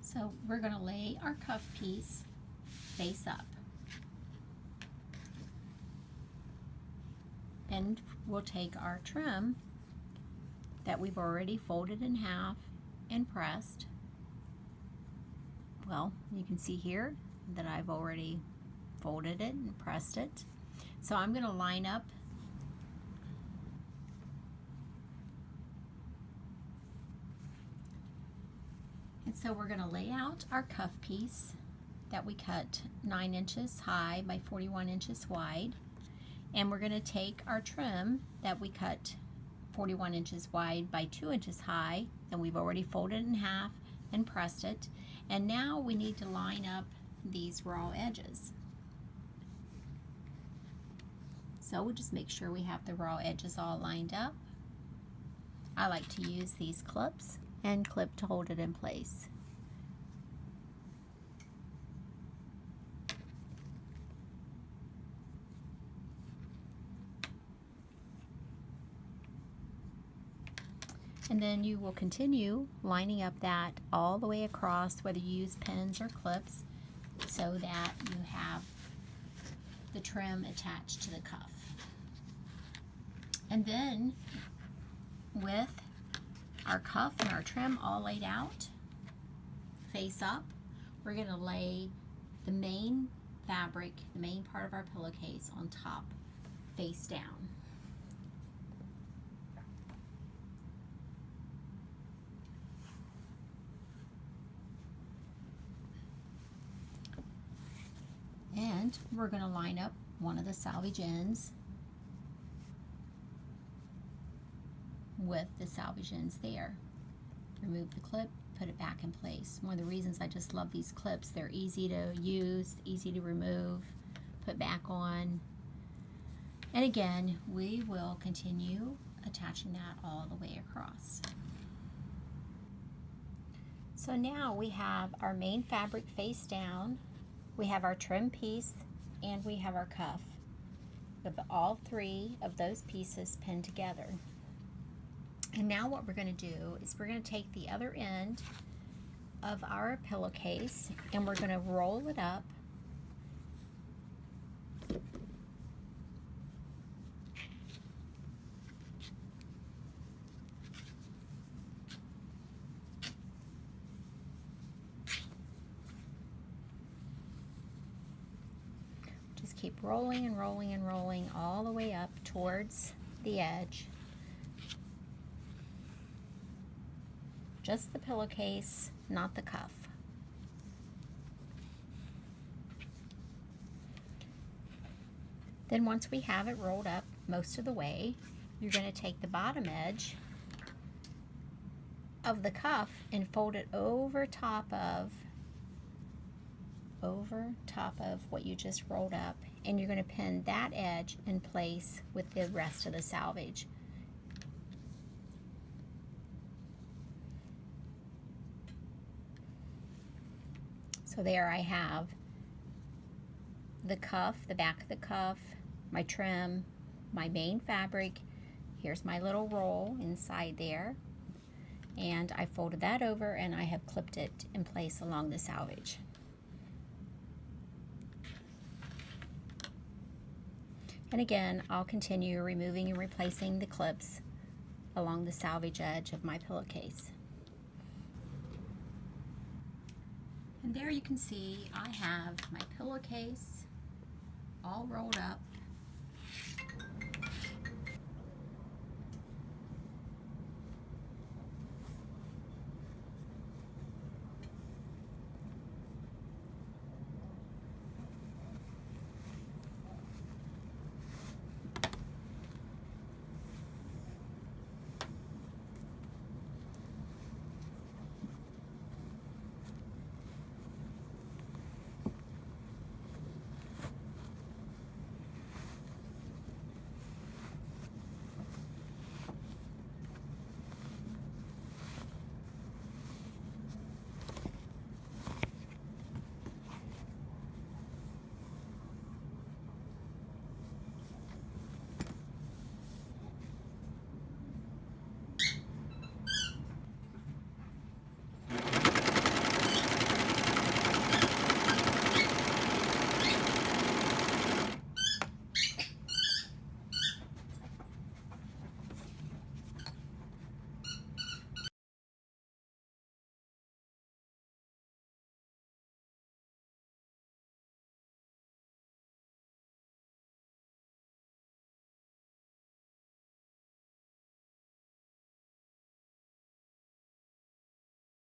So we're going to lay our cuff piece face up. And we'll take our trim that we've already folded in half and pressed. Well, you can see here that I've already folded it and pressed it. So I'm going to line up and so we're going to lay out our cuff piece that we cut 9 inches high by 41 inches wide, and we're going to take our trim that we cut 41 inches wide by 2 inches high, and we've already folded it in half and pressed it, and now we need to line up these raw edges. So we'll just make sure we have the raw edges all lined up. I like to use these clips and clip to hold it in place. And then you will continue lining up that all the way across, whether you use pins or clips, so that you have the trim attached to the cuff. And then with our cuff and our trim all laid out, face up, we're going to lay the main fabric, the main part of our pillowcase on top, face down. And we're going to line up one of the salvage ends with the salvage ends there. Remove the clip, put it back in place. One of the reasons I just love these clips, they're easy to use, easy to remove, put back on. And again, we will continue attaching that all the way across. So now we have our main fabric face down, we have our trim piece, and we have our cuff, with all 3 of those pieces pinned together. And now what we're going to do is we're going to take the other end of our pillowcase and we're going to roll it up keep rolling and rolling and rolling all the way up towards the edge. Just the pillowcase, not the cuff. Then once we have it rolled up most of the way, you're going to take the bottom edge of the cuff and fold it over top of what you just rolled up, and you're going to pin that edge in place with the rest of the salvage. So there I have the cuff, the back of the cuff, my trim, my main fabric. Here's my little roll inside there, and I folded that over and I have clipped it in place along the salvage. And again, I'll continue removing and replacing the clips along the salvage edge of my pillowcase. And there you can see I have my pillowcase all rolled up